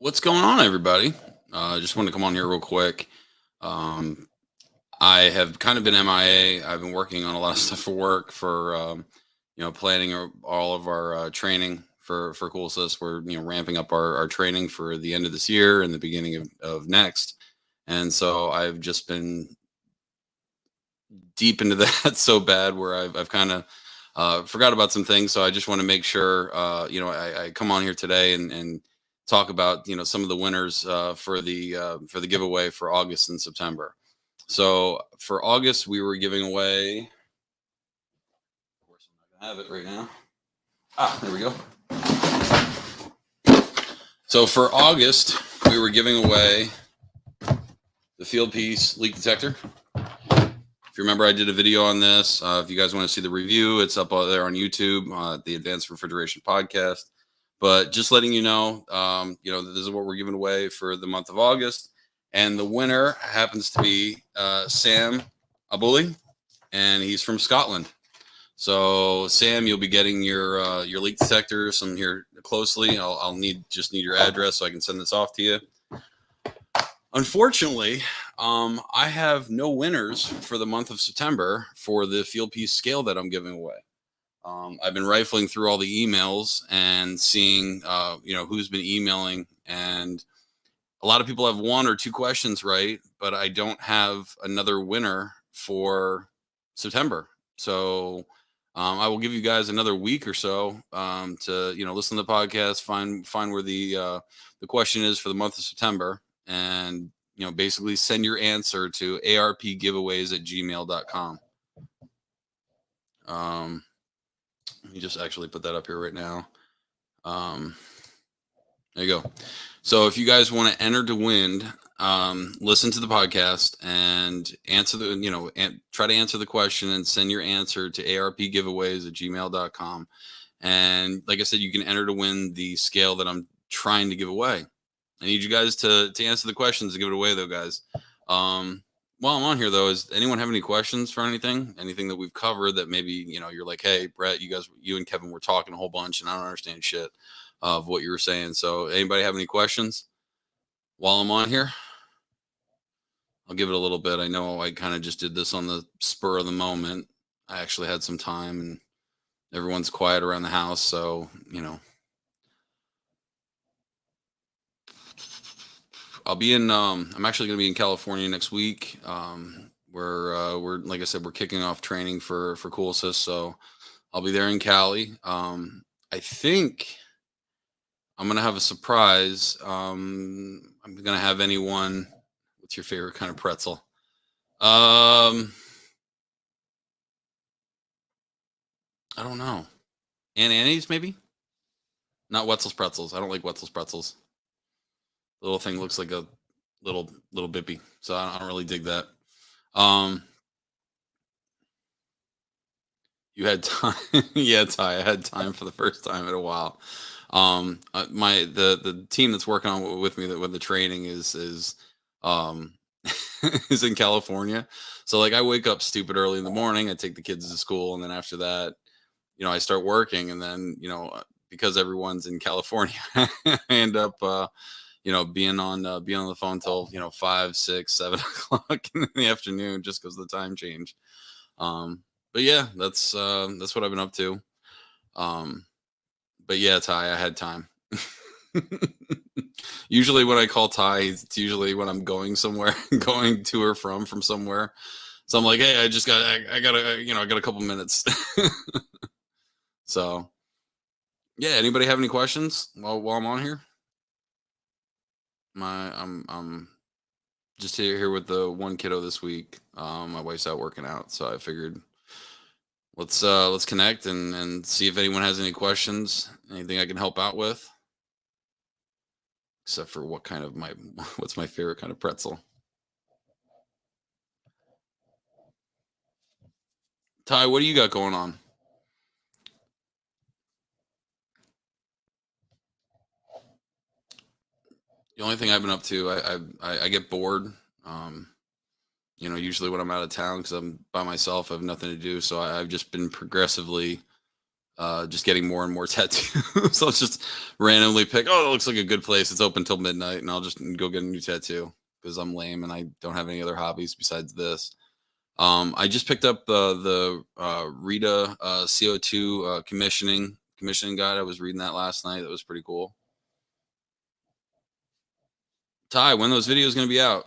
What's going on, everybody? Just want to come on here real quick. Um, I have kind of been MIA. I've been working on a lot of stuff for work for planning all of our training for CoolSys. We're ramping up our training for the end of this year and the beginning of next, and so I've just been deep into that so bad where I've kind of forgot about some things. So I just want to make sure, I come on here today and talk about, some of the winners for the giveaway for August and September. So for August, we were giving away. Of course, I'm not gonna have it right now. There we go. So for August, we were giving away the Fieldpiece leak detector. If you remember, I did a video on this. If you guys want to see the review, it's up there on YouTube, the Advanced Refrigeration Podcast. But just letting you know, this is what we're giving away for the month of August. And the winner happens to be Sam Abuli, and he's from Scotland. So Sam, you'll be getting your leak detector. Some here closely. I'll need your address so I can send this off to you. Unfortunately, I have no winners for the month of September for the Fieldpiece scale that I'm giving away. I've been rifling through all the emails and seeing, who's been emailing, and a lot of people have one or two questions right, but I don't have another winner for September. So I will give you guys another week or so to listen to the podcast, find where the question is for the month of September, and basically send your answer to arpgiveaways@gmail.com. Let me just actually put that up here right now. There you go. So if you guys want to enter to win, listen to the podcast and answer try to answer the question and send your answer to arpgiveaways@gmail.com. And like I said, you can enter to win the scale that I'm trying to give away. I need you guys to answer the questions to give it away, though, guys. While I'm on here, though, does anyone have any questions for anything that we've covered that maybe, you're like, hey, Brett, you and Kevin were talking a whole bunch and I don't understand shit of what you were saying. So anybody have any questions while I'm on here? I'll give it a little bit. I know I kind of just did this on the spur of the moment. I actually had some time and everyone's quiet around the house. So, I'll be in. I'm actually going to be in California next week. We're like I said, we're kicking off training for CoolSys, so I'll be there in Cali. I think I'm going to have a surprise. I'm going to have anyone. What's your favorite kind of pretzel? I don't know. Aunt Annie's maybe. Not Wetzel's pretzels. I don't like Wetzel's pretzels. The little thing looks like a little bippy, so I don't really dig that. You had time. Yeah, Ty, I had time for the first time in a while. The team that's working on with me with the training is is in California. So like I wake up stupid early in the morning, I take the kids to school, and then after that, I start working, and then because everyone's in California, I end up being on the phone till 5, 6, 7 o'clock in the afternoon just because of the time change. But yeah, that's what I've been up to. But yeah, Ty, I had time. Usually when I call Ty, it's usually when I'm going somewhere, going to or from somewhere. So I'm like, hey, I got a couple minutes. So yeah, anybody have any questions while I'm on here? I'm just here with the one kiddo this week. My wife's out working out, so I figured let's connect and see if anyone has any questions, anything I can help out with. Except for what's my favorite kind of pretzel? Ty, what do you got going on? The only thing I've been up to, I get bored. Usually when I'm out of town because I'm by myself, I have nothing to do. So I've just been progressively just getting more and more tattoos. So I'll just randomly pick, oh, it looks like a good place. It's open till midnight, and I'll just go get a new tattoo because I'm lame and I don't have any other hobbies besides this. I just picked up the Rita CO2 commissioning guide. I was reading that last night. That was pretty cool. Ty, when those videos going to be out?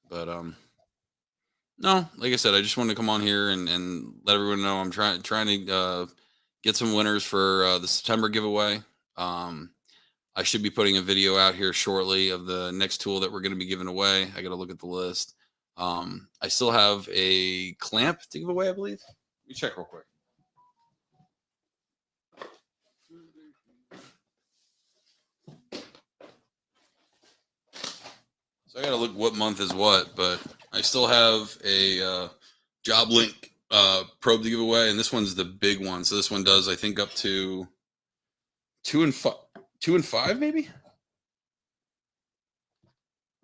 But no, like I said, I just wanted to come on here and let everyone know I'm trying to get some winners for the September giveaway. Um, I should be putting a video out here shortly of the next tool that we're going to be giving away. I got to look at the list. I still have a clamp to give away, I believe. Let me check real quick. So I got to look what month is what, but I still have a job link probe to give away, and this one's the big one. So this one does, I think, up to 2 and 5, maybe.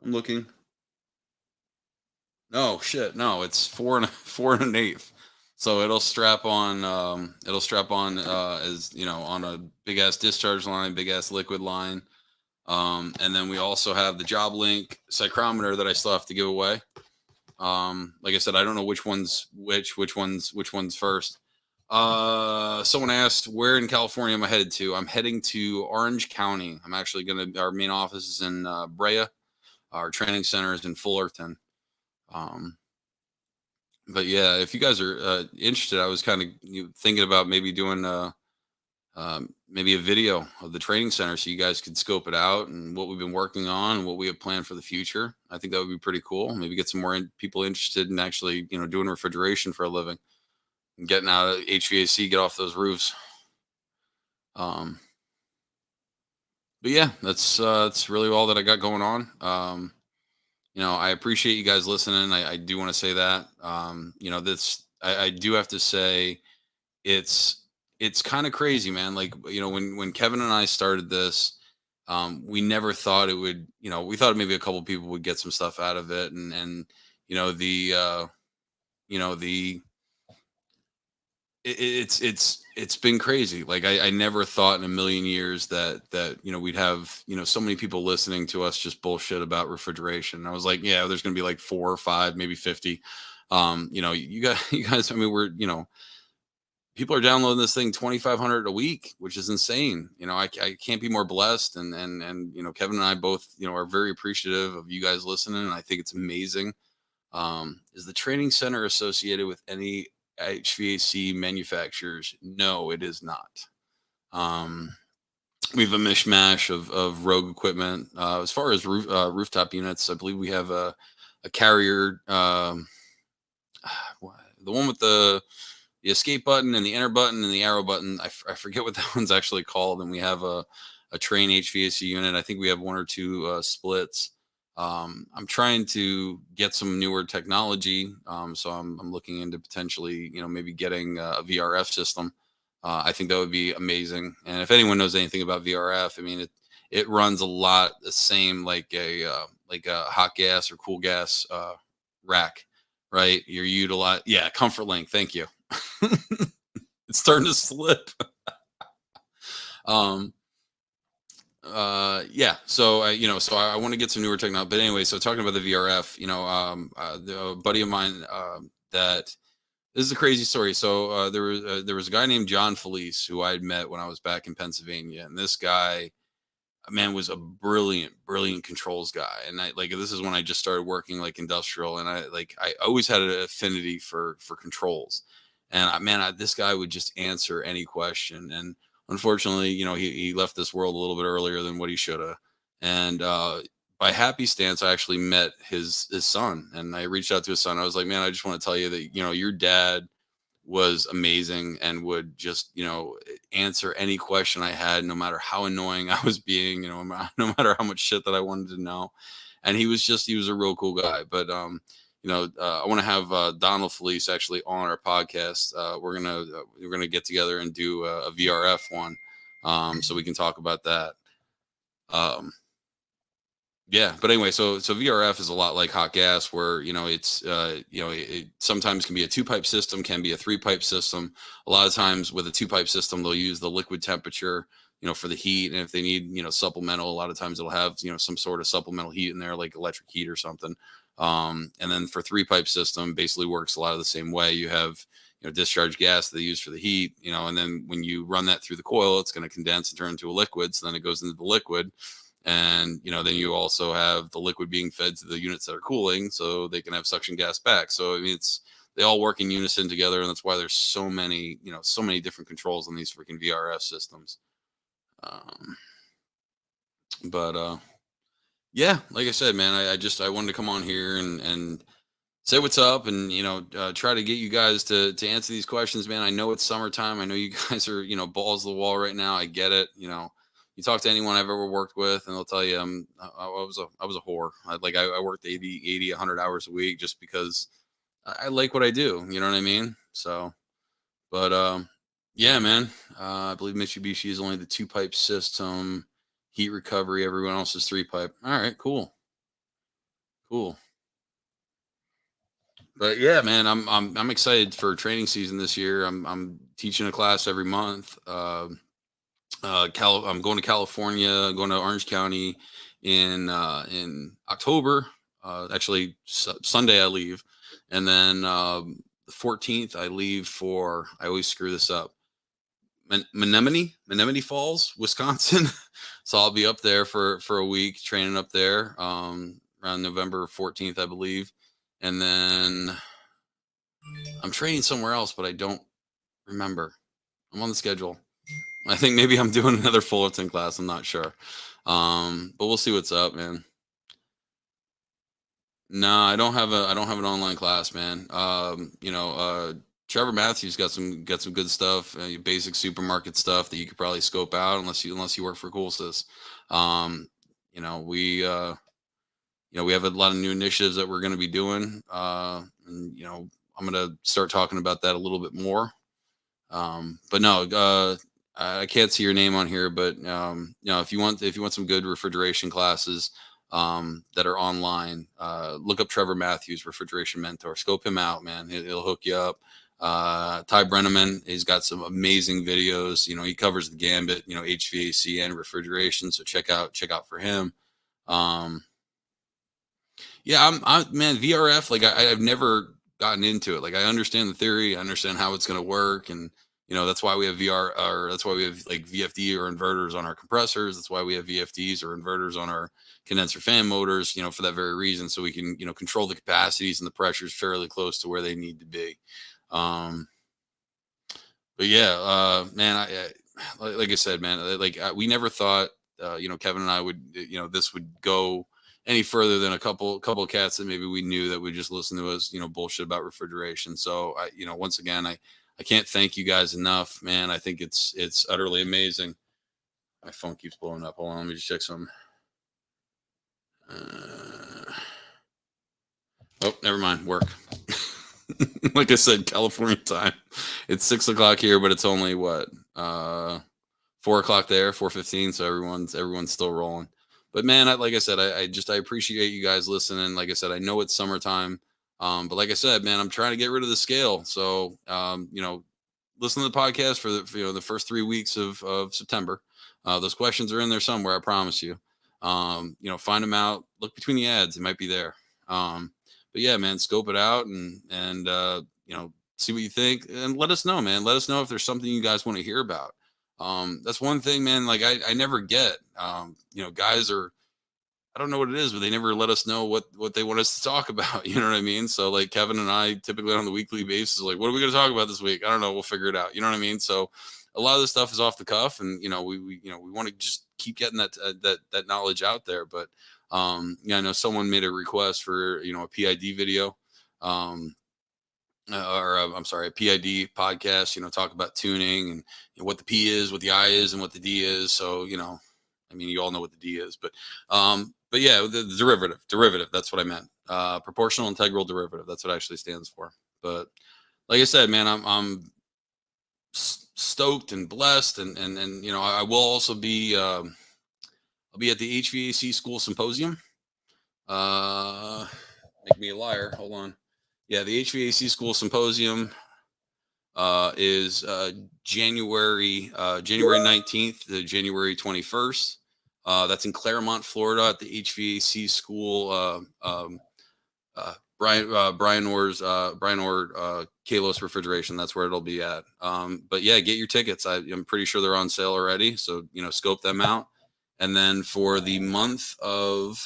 I'm looking. No shit, no, it's 4 and 1/8. So it'll strap on. As you know, on a big ass discharge line, big ass liquid line. And then we also have the job link psychrometer that I still have to give away. Like I said, I don't know which one's which one's first. Someone asked, where in California am I headed to? I'm heading to Orange County. I'm actually our main office is in Brea. Our training center is in Fullerton. But yeah, if you guys are interested, I was kind of thinking about maybe doing maybe a video of the training center so you guys could scope it out and what we've been working on and what we have planned for the future. I think that would be pretty cool. Maybe get some more people interested in actually, doing refrigeration for a living and getting out of HVAC, get off those roofs. But yeah, that's really all that I got going on. I appreciate you guys listening. I do want to say that. I do have to say it's kind of crazy, man. Like, when Kevin and I started this, we never thought it would, we thought maybe a couple people would get some stuff out of it. And, the it's been crazy. Like I never thought in a million years that we'd have so many people listening to us just bullshit about refrigeration. And I was like, yeah, there's gonna be like 4 or 5, maybe 50. You guys. I mean, people are downloading this thing 2,500 a week, which is insane. I can't be more blessed. And Kevin and I both are very appreciative of you guys listening, and I think it's amazing. Is the training center associated with any HVAC manufacturers? No, it is not. We have a mishmash of rogue equipment. As far as rooftop units, I believe we have a Carrier, the one with the escape button and the enter button and the arrow button. I forget what that one's actually called. And we have a Train HVAC unit. I think we have 1 or 2 splits. I'm trying to get some newer technology. So I'm looking into potentially, maybe getting a VRF system. I think that would be amazing. And if anyone knows anything about VRF, I mean, it runs a lot the same like a hot gas or cool gas rack, right? You're utilizing, yeah, Comfort Link. Thank you. It's starting to slip. Yeah, so I want to get some newer technology. But anyway, so talking about the VRF, a buddy of mine that this is a crazy story. So there was a guy named John Felice who I had met when I was back in Pennsylvania, and this guy, man, was a brilliant controls guy. And this is when I just started working like industrial, and I always had an affinity for controls. And this guy would just answer any question. And unfortunately, he left this world a little bit earlier than what he should have. And by happenstance, I actually met his son, and I reached out to his son. I was like, man, I just want to tell you that your dad was amazing and would just answer any question I had, no matter how annoying I was being, no matter how much shit that I wanted to know. And he was a real cool guy. But I want to have Donald Felice actually on our podcast. We're gonna get together and do a VRF one, so we can talk about that. Yeah, but anyway, so VRF is a lot like hot gas, where it's it sometimes can be a two pipe system, can be a three pipe system. A lot of times with a two pipe system, they'll use the liquid temperature, for the heat, and if they need supplemental, a lot of times it'll have some sort of supplemental heat in there, like electric heat or something. And then for three pipe system, basically works a lot of the same way. You have discharge gas that they use for the heat, and then when you run that through the coil, it's going to condense and turn into a liquid. So then it goes into the liquid, and then you also have the liquid being fed to the units that are cooling so they can have suction gas back. So I mean, it's they all work in unison together, and that's why there's so many different controls on these freaking VRF systems. um, but yeah, like I said, man, I wanted to come on here and say what's up, and try to get you guys to answer these questions, man. I know it's summertime. I know you guys are balls to the wall right now. I get it. You talk to anyone I've ever worked with, and they'll tell you I was a whore. I worked 100 hours a week just because I like what I do. You know what I mean? So, but yeah, man. I believe Mitsubishi is only the two pipe system, heat recovery. Everyone else is three pipe. All right, cool, cool. But yeah, man, I'm excited for training season this year. I'm teaching a class every month. I'm going to California, going to Orange County in October. Actually, Sunday I leave, and then the 14th I leave for. I always screw this up. Menominee Falls, Wisconsin. So I'll be up there for a week training up there. Around November 14th, I believe, and then I'm training somewhere else, but I don't remember. I'm on the schedule. I think maybe I'm doing another Fullerton class. I'm not sure. But we'll see what's up, man. No, I don't have an online class, man. Trevor Matthews got some good stuff, basic supermarket stuff that you could probably scope out unless you work for Coolsys. Um, you know, we uh we have a lot of new initiatives that we're going to be doing. And I'm going to start talking about that a little bit more. But no, I can't see your name on here, but if you want some good refrigeration classes that are online, look up Trevor Matthews, refrigeration mentor. Scope him out, man. He'll hook you up. Ty Brenneman, he's got some amazing videos. He covers the gambit, HVAC and refrigeration. So check out for him. Um, yeah, man, VRF, like I've never gotten into it. Like I understand the theory, I understand how it's going to work. And that's why we have or that's why we have like VFD or inverters on our compressors. That's why we have VFDs or inverters on our condenser fan motors, for that very reason. So we can, control the capacities and the pressures fairly close to where they need to be. Um, but yeah, man, like I said, man, we never thought, Kevin and I would, this would go any further than a couple of cats that maybe we knew that would just listen to us, bullshit about refrigeration. So once again, I can't thank you guys enough, man. I think it's utterly amazing. My phone keeps blowing up. Hold on, let me just check some. Uh, oh, never mind. Work. Like I said, California time. It's 6 o'clock here, but it's only what 4 o'clock there, 4:15. So everyone's still rolling. But man, like I said, I appreciate you guys listening. Like I said, I know it's summertime, but like I said, man, I'm trying to get rid of the scale. So listen to the podcast for the first 3 weeks of September. Those questions are in there somewhere. I promise you. Find them out. Look between the ads; it might be there. But yeah, man, scope it out and see what you think and let us know, man. Let us know if there's something you guys want to hear about. That's one thing, man. Like I never get. Guys are, I don't know what it is, but they never let us know what they want us to talk about. You know what I mean? So like Kevin and I typically on the weekly basis, like, what are we going to talk about this week? I don't know. We'll figure it out. You know what I mean? So a lot of this stuff is off the cuff, and we want to just keep getting that knowledge out there. But I know someone made a request for a PID video. I'm sorry, a PID podcast, talk about tuning and what the P is, what the I is, and what the D is. So, I mean, you all know what the D is, but yeah, the derivative, that's what I meant. Proportional integral derivative. That's what it actually stands for. But like I said, man, I'm stoked and blessed. And I will also be, I'll be at the HVAC school symposium. Uh, make me a liar. Hold on. Yeah, the HVAC School Symposium is January 19th to January 21st. That's in Claremont, Florida, at the HVAC School. Brian Orr Kalos Refrigeration. That's where it'll be at. But yeah, get your tickets. I'm pretty sure they're on sale already. So scope them out. And then for the month of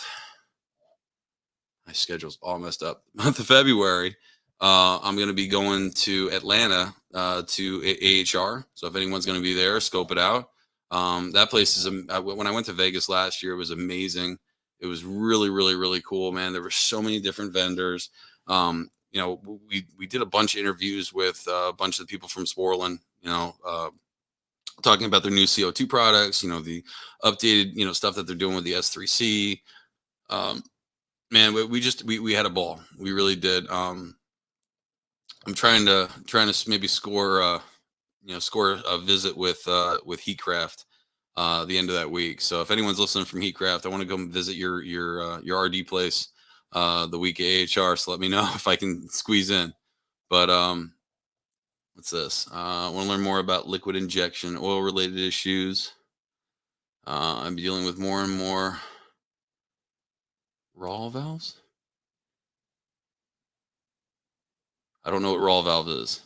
my schedule's all messed up. Month of February, I'm going to be going to Atlanta to AHR. So if anyone's going to be there, scope it out. That place is when I went to Vegas last year, it was amazing. It was really, really, really cool, man. There were so many different vendors. We did a bunch of interviews with a bunch of the people from Sporland. Talking about their new CO2 products. The updated stuff that they're doing with the S3C. Man, we had a ball. We really did. I'm trying to maybe score a visit with Heatcraft the end of that week. So if anyone's listening from Heatcraft, I want to go and visit your RD place the week of AHR. So let me know if I can squeeze in. But what's this? I want to learn more about liquid injection, oil related issues. I'm dealing with more and more raw valves. I don't know what raw valve is.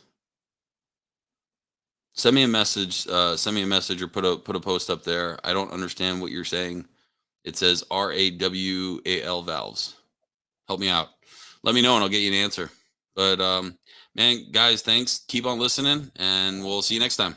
Send me a message. Send me a message or put a post up there. I don't understand what you're saying. It says RAWAL valves. Help me out. Let me know and I'll get you an answer. But man, guys, thanks. Keep on listening, and we'll see you next time.